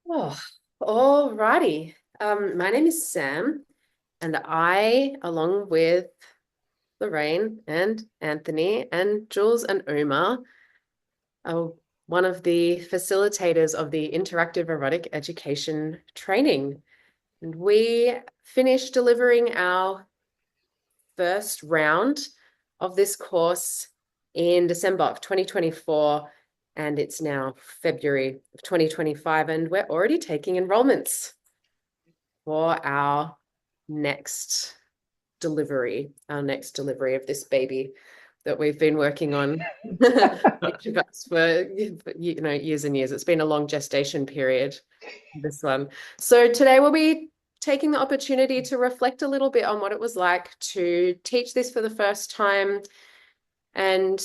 Oh, all righty. My name is Sam, and I, along with Lorraine and Anthony and Jules and Uma, are one of the facilitators of the Interactive Erotic Education training. And we finished delivering our first round of this course in December of 2024, and it's now February of 2025, and we're already taking enrollments for our next our next delivery of this baby that we've been working on, each of us for years and years. It's been a long gestation period, this one. So today we'll be taking the opportunity to reflect a little bit on what it was like to teach this for the first time, and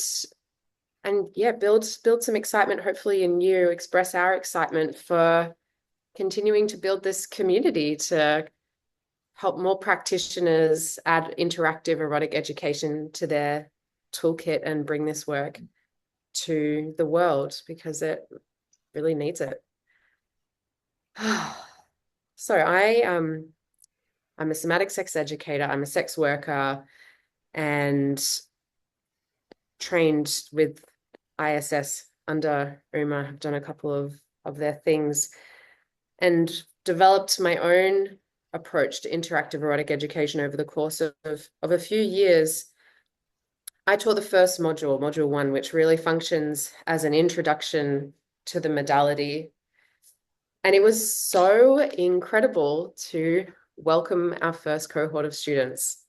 yeah, build some excitement, hopefully in you, express our excitement for continuing to build this community to help more practitioners add interactive erotic education to their toolkit and bring this work to the world, because it really needs it. So I'm a somatic sex educator. I'm a sex worker and trained with ISS under Uma. I've done a couple of their things and developed my own approach to interactive erotic education over the course of a few years. I taught the first module, module 1, which really functions as an introduction to the modality. And it was so incredible to welcome our first cohort of students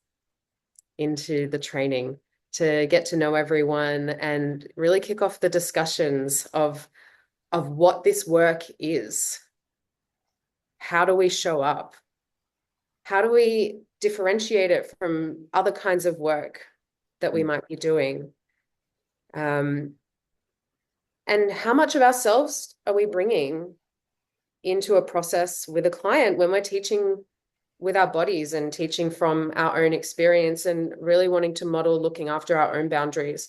into the training, to get to know everyone and really kick off the discussions of what this work is. How do we show up? How do we differentiate it from other kinds of work that we might be doing? And how much of ourselves are we bringing into a process with a client when we're teaching with our bodies and teaching from our own experience and really wanting to model looking after our own boundaries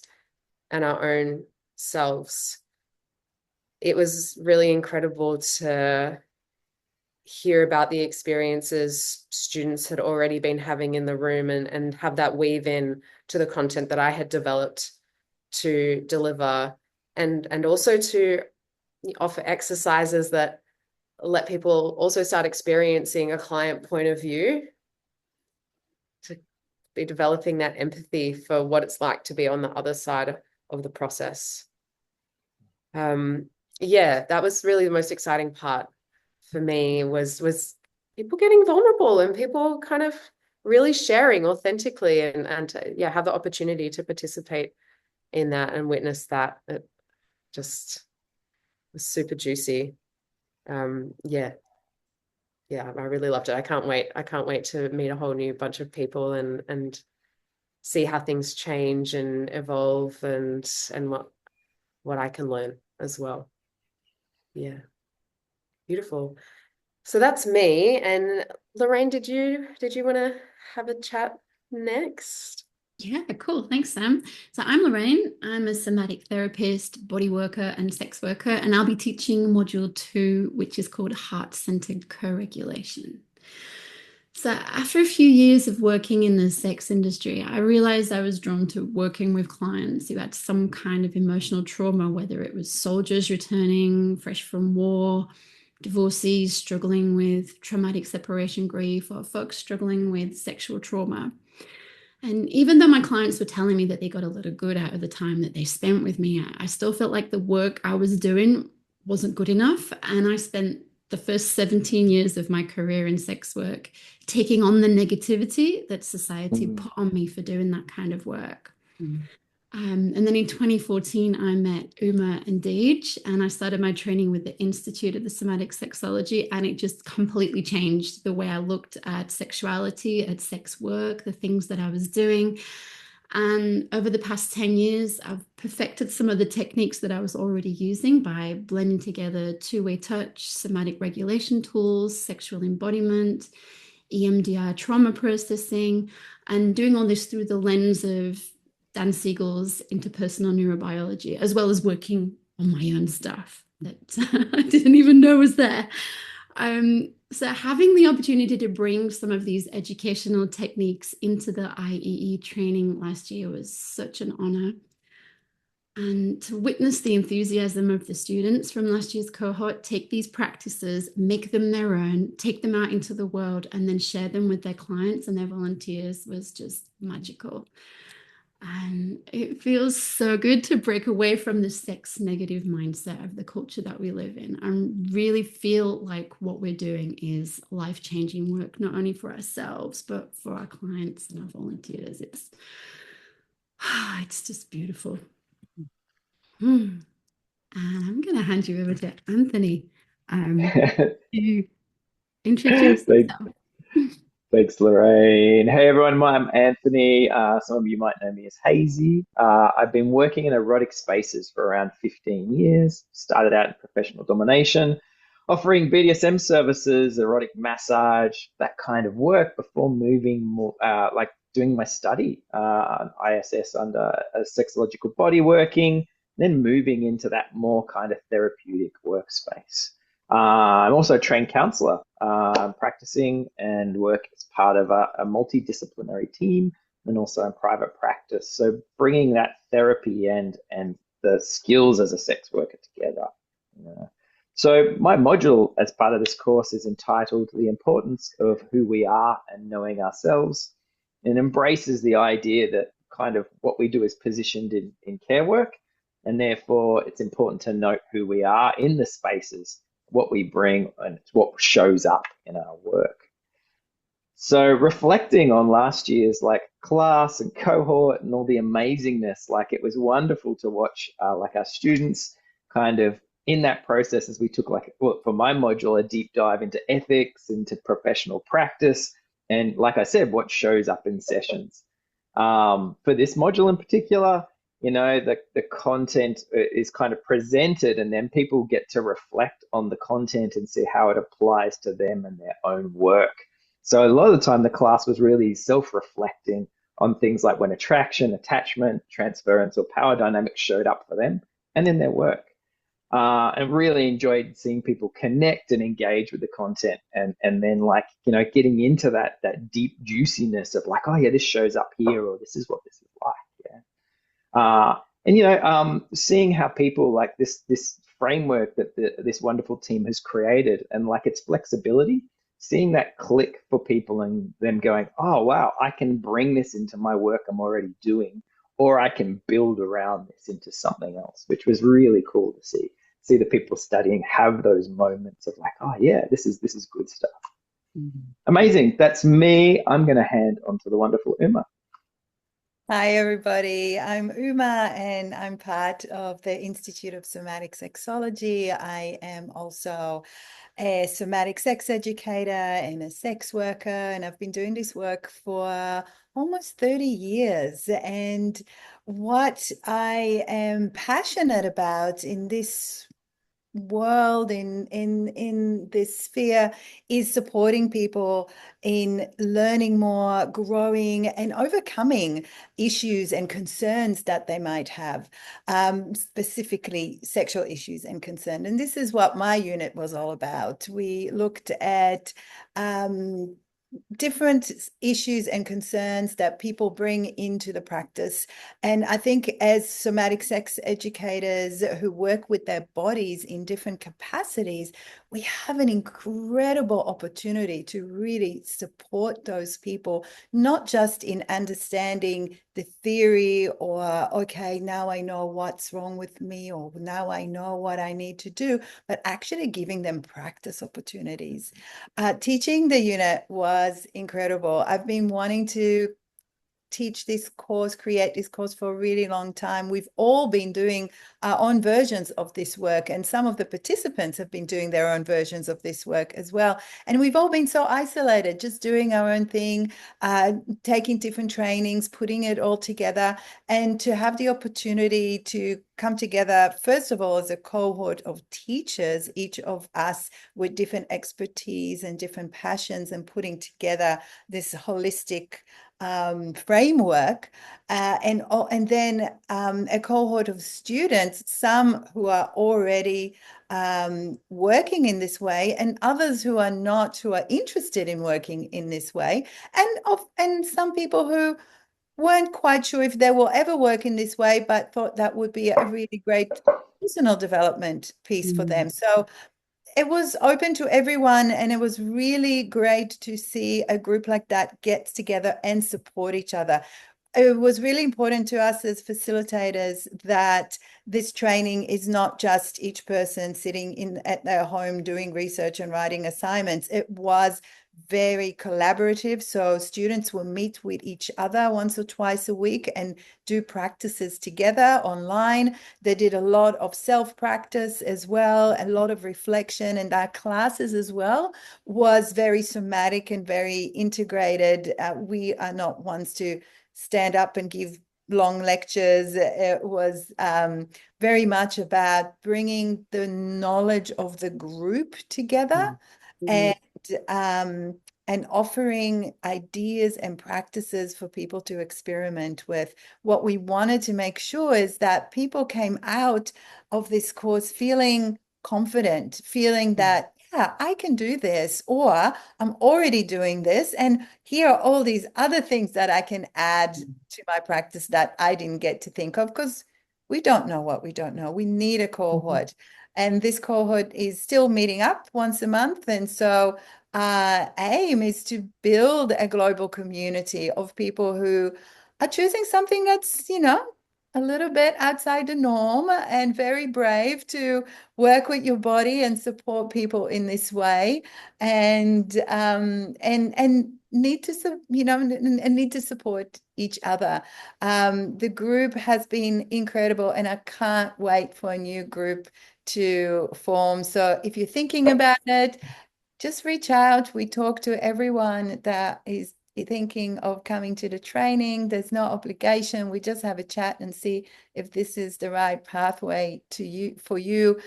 and our own selves? It was really incredible to hear about the experiences students had already been having in the room and have that weave in to the content that I had developed to deliver, and also to offer exercises that let people also start experiencing a client point of view, to be developing that empathy for what it's like to be on the other side of the process. Yeah, that was really the most exciting part for me, was people getting vulnerable and people kind of really sharing authentically and yeah, have the opportunity to participate in that and witness that. It just was super juicy. Yeah, I really loved it. I can't wait to meet a whole new bunch of people and see how things change and evolve and what I can learn as well. Yeah, beautiful. So that's me. And Lorraine, did you want to have a chat next? Yeah, cool. Thanks, Sam. So I'm Lorraine. I'm a somatic therapist, body worker, and sex worker, and I'll be teaching module 2, which is called heart-centered co-regulation. So after a few years of working in the sex industry, I realized I was drawn to working with clients who had some kind of emotional trauma, whether it was soldiers returning fresh from war, divorcees struggling with traumatic separation grief, or folks struggling with sexual trauma. And even though my clients were telling me that they got a lot of good out of the time that they spent with me, I still felt like the work I was doing wasn't good enough. And I spent the first 17 years of my career in sex work taking on the negativity that society put on me for doing that kind of work. And then in 2014, I met Uma and Deej, and I started my training with the Institute of the Somatic Sexology, and it just completely changed the way I looked at sexuality, at sex work, the things that I was doing. And over the past 10 years, I've perfected some of the techniques that I was already using by blending together two-way touch, somatic regulation tools, sexual embodiment, EMDR trauma processing, and doing all this through the lens of Dan Siegel's interpersonal neurobiology, as well as working on my own stuff that I didn't even know was there. So having the opportunity to bring some of these educational techniques into the IEE training last year was such an honor. And to witness the enthusiasm of the students from last year's cohort take these practices, make them their own, take them out into the world, and then share them with their clients and their volunteers was just magical. And it feels so good to break away from the sex negative mindset of the culture that we live in and really feel like what we're doing is life-changing work, not only for ourselves, but for our clients and our volunteers. It's just beautiful. And I'm going to hand you over to Anthony to introduce Thank, yourself. Thanks, Lorraine. Hey, everyone. I'm Anthony. Some of you might know me as Hazy. I've been working in erotic spaces for around 15 years. Started out in professional domination, offering BDSM services, erotic massage, that kind of work before moving more, like doing my study, ISS under sexological body working, then moving into that more kind of therapeutic workspace. I'm also a trained counselor, practicing and work as part of a multidisciplinary team and also in private practice. So bringing that therapy and the skills as a sex worker together. Yeah. So my module as part of this course is entitled The Importance of Who We Are and Knowing Ourselves, and embraces the idea that kind of what we do is positioned in care work, and therefore it's important to note who we are in the spaces, what we bring, and it's what shows up in our work. So reflecting on last year's like class and cohort and all the amazingness, like it was wonderful to watch like our students kind of in that process as we took like, well, for my module, a deep dive into ethics, into professional practice, and like I said, what shows up in sessions. For this module in particular, you know, the content is kind of presented and then people get to reflect on the content and see how it applies to them and their own work. So a lot of the time the class was really self-reflecting on things like when attraction, attachment, transference, or power dynamics showed up for them and in their work. And really enjoyed seeing people connect and engage with the content and then like, you know, getting into that deep juiciness of like, oh yeah, this shows up here, or this is what this is like. Yeah. And you know, seeing how people like this framework that this wonderful team has created and like its flexibility, seeing that click for people and them going, oh wow, I can bring this into my work I'm already doing, or I can build around this into something else, which was really cool to see. See the people studying have those moments of like, oh yeah, this is good stuff. Amazing. That's me. I'm going to hand on to the wonderful Uma. Hi, everybody. I'm Uma, and I'm part of the Institute of Somatic Sexology. I am also a somatic sex educator and a sex worker, and I've been doing this work for almost 30 years. And what I am passionate about in this world in this sphere is supporting people in learning more, growing, and overcoming issues and concerns that they might have, specifically sexual issues and concern. And this is what my unit was all about. We looked at different issues and concerns that people bring into the practice. And I think as somatic sex educators who work with their bodies in different capacities, we have an incredible opportunity to really support those people, not just in understanding the theory or, okay, now I know what's wrong with me, or now I know what I need to do, but actually giving them practice opportunities. Teaching the unit was incredible. I've been wanting to teach this course, create this course for a really long time. We've all been doing our own versions of this work, and some of the participants have been doing their own versions of this work as well. And we've all been so isolated, just doing our own thing, taking different trainings, putting it all together, and to have the opportunity to come together, first of all, as a cohort of teachers, each of us with different expertise and different passions, and putting together this holistic framework, and then a cohort of students, some who are already working in this way, and others who are not, who are interested in working in this way, and some people who weren't quite sure if they will ever work in this way, but thought that would be a really great personal development piece for them. So it was open to everyone, and it was really great to see a group like that get together and support each other. It was really important to us as facilitators that this training is not just each person sitting in at their home doing research and writing assignments. It was very collaborative. So students will meet with each other once or twice a week and do practices together online. They did a lot of self-practice as well, a lot of reflection, and our classes as well was very somatic and very integrated. We are not ones to stand up and give long lectures. It was very much about bringing the knowledge of the group together and offering ideas and practices for people to experiment with. What we wanted to make sure is that people came out of this course feeling confident, feeling that, yeah, I can do this, or I'm already doing this, and here are all these other things that I can add to my practice that I didn't get to think of, because we don't know what we don't know. We need a cohort. And this cohort is still meeting up once a month. And so our aim is to build a global community of people who are choosing something that's, a little bit outside the norm, and very brave to work with your body and support people in this way, and need to and need to support each other. The group has been incredible, and I can't wait for a new group to form. So if you're thinking about it, just reach out. We talk to everyone that is thinking of coming to the training. There's no obligation. We just have a chat and see if this is the right pathway to you for you.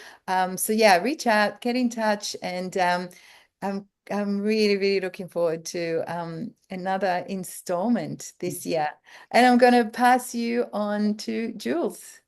So yeah, reach out, get in touch, and I'm really, really looking forward to another installment this year. And I'm going to pass you on to Jules.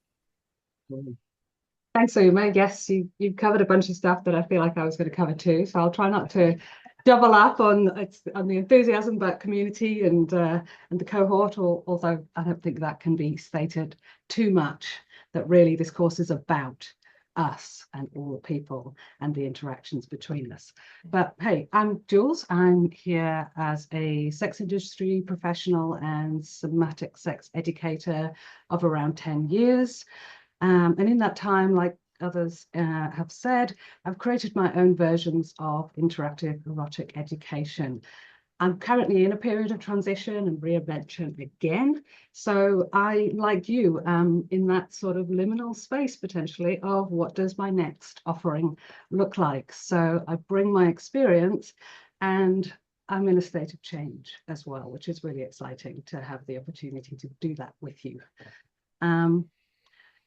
Thanks, Uma. Yes, you've covered a bunch of stuff that I feel like I was going to cover too. So I'll try not to double up on the enthusiasm about community and the cohort, although I don't think that can be stated too much, that really this course is about us and all the people and the interactions between us. But hey, I'm Jules. I'm here as a sex industry professional and somatic sex educator of around 10 years. And in that time, like others have said, I've created my own versions of interactive erotic education. I'm currently in a period of transition and reinvention again. So I, like you, in that sort of liminal space potentially of what does my next offering look like. So I bring my experience, and I'm in a state of change as well, which is really exciting to have the opportunity to do that with you.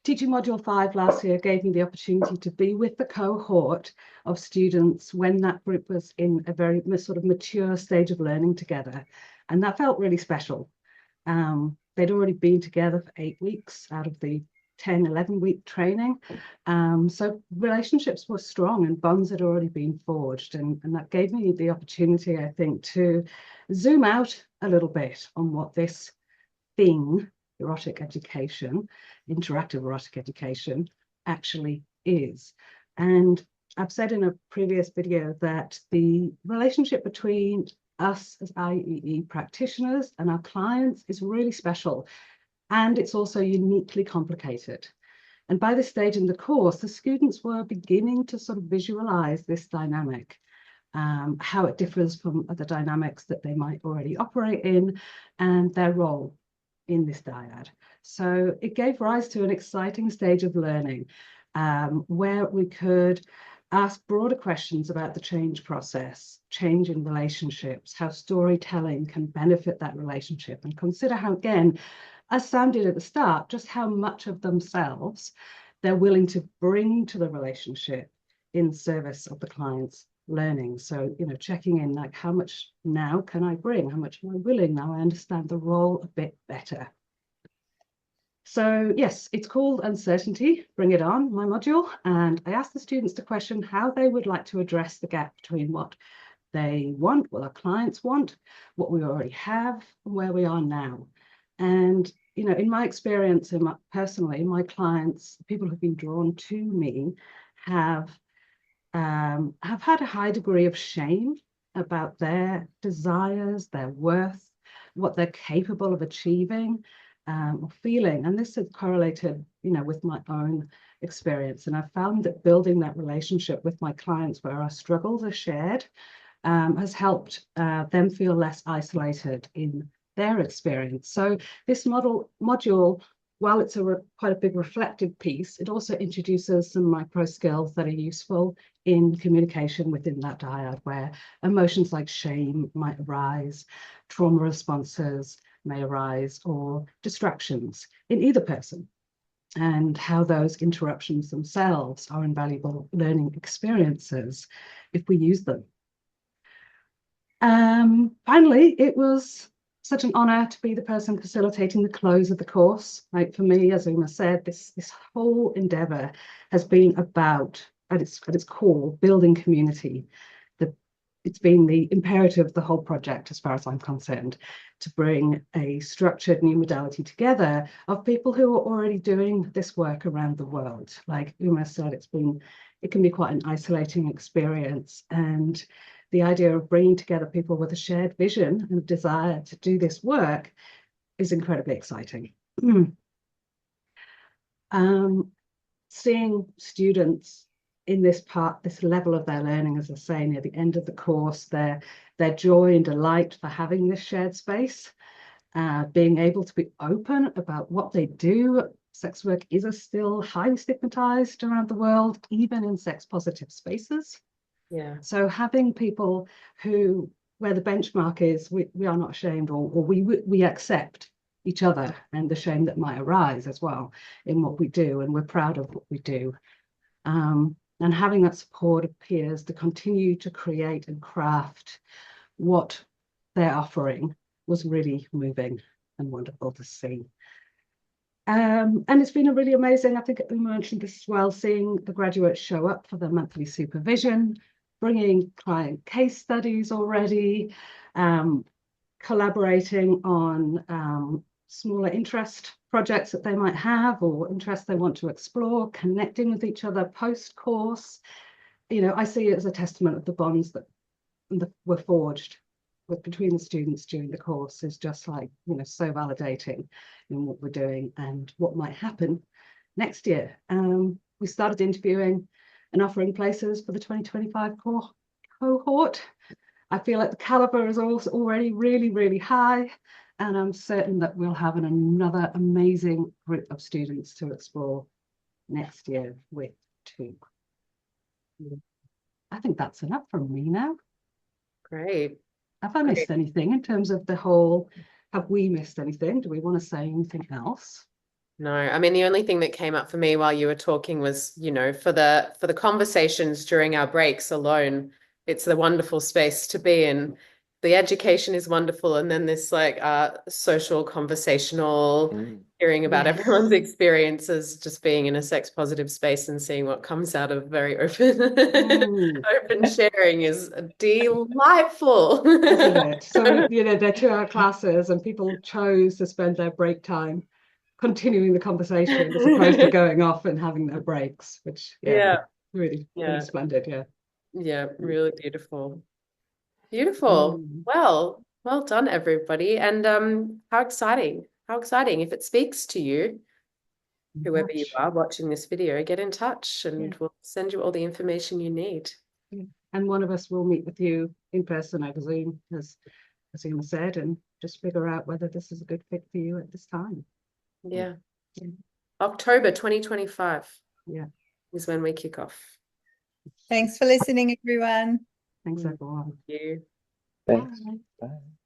Teaching Module 5 last year gave me the opportunity to be with the cohort of students when that group was in a very sort of mature stage of learning together. And that felt really special. They'd already been together for 8 weeks out of the 10, 11-week training. So relationships were strong and bonds had already been forged. And that gave me the opportunity, I think, to zoom out a little bit on what this thing, erotic education, interactive erotic education, actually is. And I've said in a previous video that the relationship between us as IEE practitioners and our clients is really special, and it's also uniquely complicated. And by this stage in the course, the students were beginning to sort of visualize this dynamic, how it differs from other dynamics that they might already operate in, and their role in this dyad. So it gave rise to an exciting stage of learning where we could ask broader questions about the change process, change in relationships, how storytelling can benefit that relationship, and consider how, again, as Sam did at the start, just how much of themselves they're willing to bring to the relationship in service of the client's learning. So, checking in, like, how much now can I bring? How much am I willing? Now I understand the role a bit better. So yes, it's called Uncertainty, Bring It On, my module. And I asked the students to question how they would like to address the gap between what they want, what our clients want, what we already have, and where we are now. And, in my experience, personally, my clients, people who've been drawn to me, have had a high degree of shame about their desires, their worth, what they're capable of achieving or feeling. And this is correlated, with my own experience. And I've found that building that relationship with my clients where our struggles are shared has helped them feel less isolated in their experience. So this module, while it's quite a big reflective piece, it also introduces some micro skills that are useful in communication within that dyad, where emotions like shame might arise, trauma responses may arise, or distractions in either person, and how those interruptions themselves are invaluable learning experiences if we use them. Finally, it was such an honor to be the person facilitating the close of the course. Like, for me, as Uma said, this whole endeavor has been about, at its core, building community. It's been the imperative of the whole project, as far as I'm concerned, to bring a structured new modality together of people who are already doing this work around the world. Like Uma said, it can be quite an isolating experience, and the idea of bringing together people with a shared vision and desire to do this work is incredibly exciting. Seeing students in this level of their learning, as I say, near the end of the course, their joy and delight for having this shared space, being able to be open about what they do. Sex work is still highly stigmatized around the world, even in sex positive spaces. Yeah. So having people where the benchmark is, we are not ashamed, or we accept each other and the shame that might arise as well in what we do, and we're proud of what we do. And having that support of peers to continue to create and craft what they're offering was really moving and wonderful to see. And it's been a really amazing, I think we mentioned this as well, seeing the graduates show up for the monthly supervision, bringing client case studies already, collaborating on smaller interest projects that they might have, or interests they want to explore, connecting with each other post-course. I see it as a testament of the bonds that were forged between the students during the course, is just like, so validating in what we're doing and what might happen next year. We started interviewing and offering places for the 2025 cohort. I feel like the caliber is also already really, really high, and I'm certain that we'll have another amazing group of students to explore next year with too. I think that's enough from me now. Great. Have I missed anything in terms of have we missed anything? Do we want to say anything else? No, I mean, the only thing that came up for me while you were talking was, for the conversations during our breaks alone, it's a wonderful space to be in. The education is wonderful, and then this social conversational hearing about everyone's experiences, just being in a sex positive space and seeing what comes out of very open sharing is delightful. Isn't it? So, they're 2-hour classes, and people chose to spend their break time continuing the conversation as opposed to going off and having their breaks, which really splendid. Really beautiful. Well done, everybody. And how exciting if it speaks to you, whoever you are watching this video, get in touch and we'll send you all the information you need. And one of us will meet with you in person over Zoom, as Uma said, and just figure out whether this is a good fit for you at this time. October 2025 is when we kick off. Thanks for listening, everyone. Thanks, everyone. Thank you. Thanks. Bye. Bye.